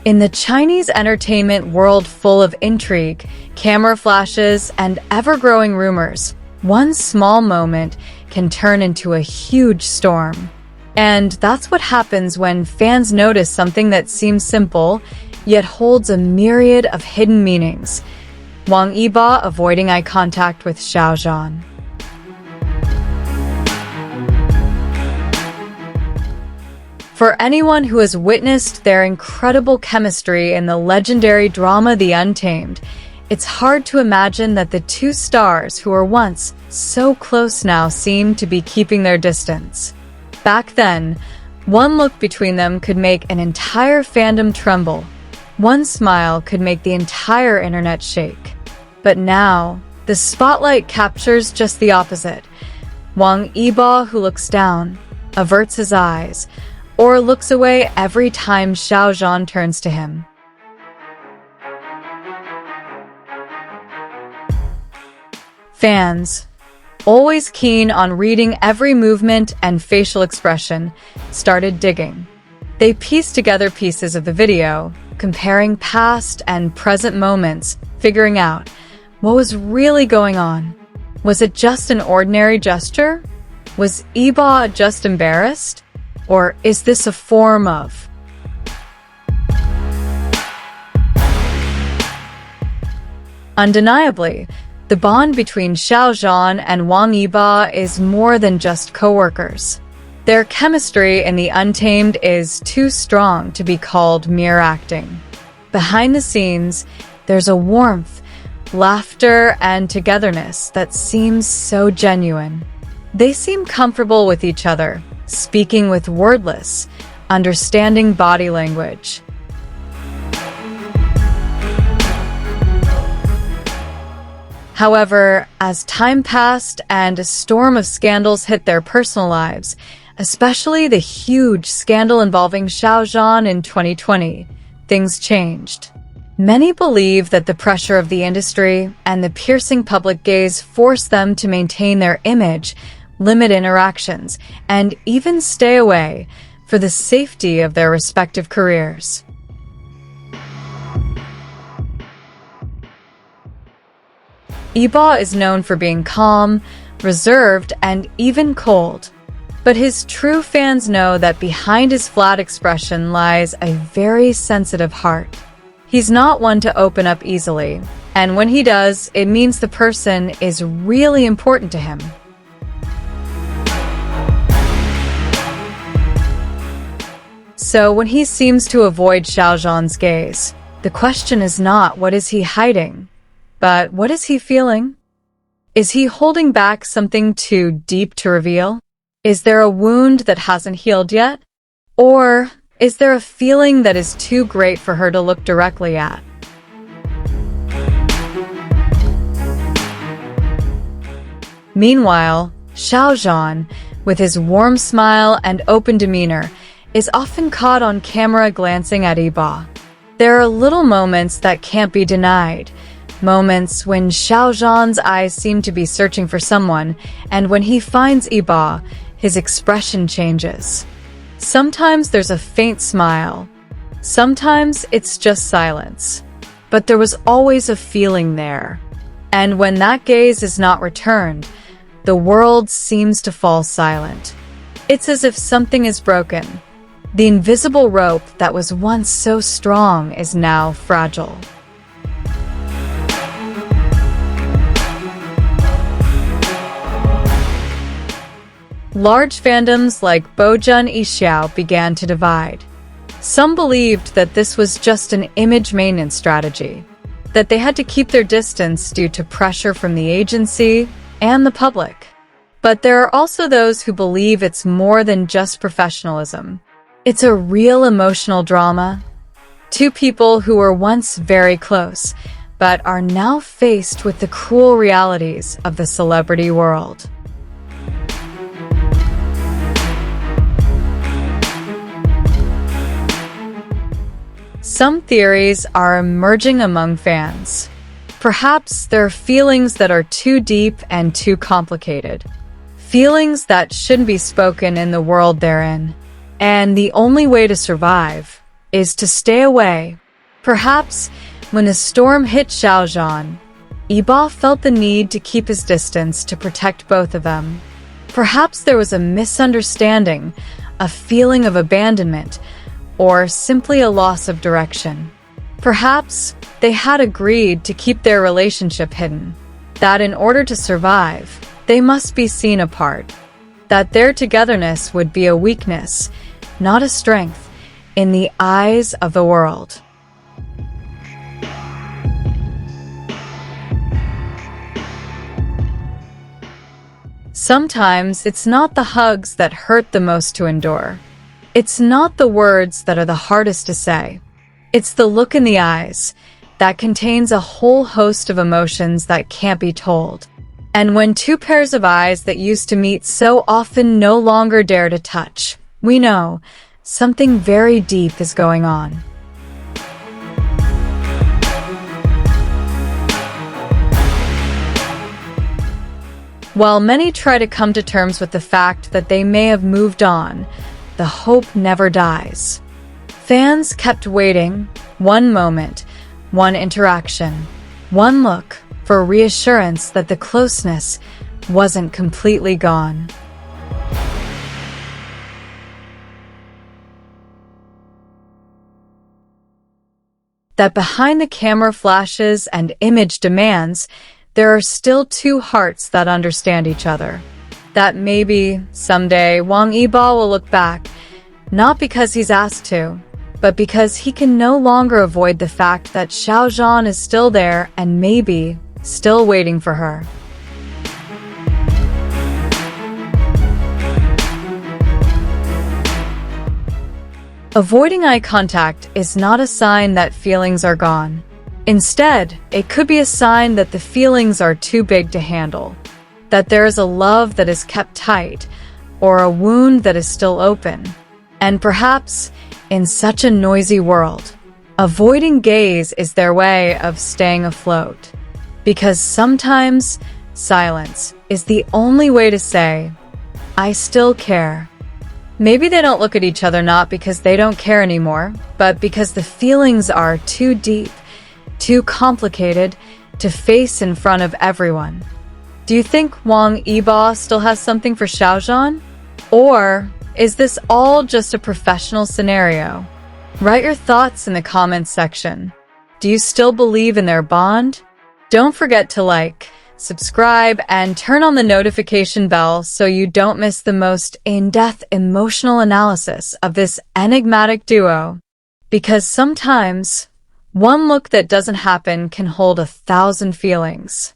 In the Chinese entertainment world full of intrigue, camera flashes, and ever-growing rumors, one small moment can turn into a huge storm. And that's what happens when fans notice something that seems simple, yet holds a myriad of hidden meanings. Wang Yibo avoiding eye contact with Xiao Zhan. For anyone who has witnessed their incredible chemistry in the legendary drama The Untamed, it's hard to imagine that the two stars who were once so close now seem to be keeping their distance. Back then, one look between them could make an entire fandom tremble. One smile could make the entire internet shake. But now, the spotlight captures just the opposite. Wang Yibo, who looks down, averts his eyes, or looks away every time Xiao Zhan turns to him. Fans, always keen on reading every movement and facial expression, started digging. They pieced together pieces of the video, comparing past and present moments, figuring out what was really going on. Was it just an ordinary gesture? Was Yibo just embarrassed? Or is this a form of? Undeniably, the bond between Xiao Zhan and Wang Yibo is more than just co-workers. Their chemistry in The Untamed is too strong to be called mere acting. Behind the scenes, there's a warmth, laughter, and togetherness that seems so genuine. They seem comfortable with each other, speaking with wordless, understanding body language. However, as time passed and a storm of scandals hit their personal lives, especially the huge scandal involving Xiao Zhan in 2020, things changed. Many believe that the pressure of the industry and the piercing public gaze forced them to maintain their image, limit interactions, and even stay away for the safety of their respective careers. Yibo is known for being calm, reserved, and even cold. But his true fans know that behind his flat expression lies a very sensitive heart. He's not one to open up easily, and when he does, it means the person is really important to him. So when he seems to avoid Xiao Zhan's gaze, the question is not what is he hiding, but what is he feeling? Is he holding back something too deep to reveal? Is there a wound that hasn't healed yet? Or is there a feeling that is too great for her to look directly at? Meanwhile, Xiao Zhan, with his warm smile and open demeanor, is often caught on camera glancing at Yibo. There are little moments that can't be denied. Moments when Xiao Zhan's eyes seem to be searching for someone, and when he finds Yibo, his expression changes. Sometimes there's a faint smile. Sometimes it's just silence. But there was always a feeling there. And when that gaze is not returned, the world seems to fall silent. It's as if something is broken. The invisible rope that was once so strong is now fragile. Large fandoms like Bojun Yixiao began to divide. Some believed that this was just an image maintenance strategy, that they had to keep their distance due to pressure from the agency and the public. But there are also those who believe it's more than just professionalism. It's a real emotional drama. Two people who were once very close, but are now faced with the cruel realities of the celebrity world. Some theories are emerging among fans. Perhaps there are feelings that are too deep and too complicated. Feelings that shouldn't be spoken in the world they're in. And the only way to survive is to stay away. Perhaps when a storm hit Xiao Zhan, Yibo felt the need to keep his distance to protect both of them. Perhaps there was a misunderstanding, a feeling of abandonment, or simply a loss of direction. Perhaps they had agreed to keep their relationship hidden, that in order to survive, they must be seen apart, that their togetherness would be a weakness, not a strength, in the eyes of the world. Sometimes it's not the hugs that hurt the most to endure. It's not the words that are the hardest to say. It's the look in the eyes that contains a whole host of emotions that can't be told. And when two pairs of eyes that used to meet so often no longer dare to touch, we know something very deep is going on. While many try to come to terms with the fact that they may have moved on, the hope never dies. Fans kept waiting, one moment, one interaction, one look, for reassurance that the closeness wasn't completely gone. That behind the camera flashes and image demands, there are still two hearts that understand each other. That maybe, someday, Wang Yibo will look back, not because he's asked to, but because he can no longer avoid the fact that Xiao Zhan is still there and maybe still waiting for her. Avoiding eye contact is not a sign that feelings are gone. Instead, it could be a sign that the feelings are too big to handle, that there is a love that is kept tight, or a wound that is still open. And perhaps, in such a noisy world, avoiding gaze is their way of staying afloat. Because sometimes, silence is the only way to say, I still care. Maybe they don't look at each other not because they don't care anymore, but because the feelings are too deep, too complicated to face in front of everyone. Do you think Wang Yibo still has something for Xiao Zhan? Or is this all just a professional scenario? Write your thoughts in the comments section. Do you still believe in their bond? Don't forget to like, subscribe, and turn on the notification bell so you don't miss the most in-depth emotional analysis of this enigmatic duo. Because sometimes, one look that doesn't happen can hold 1,000 feelings.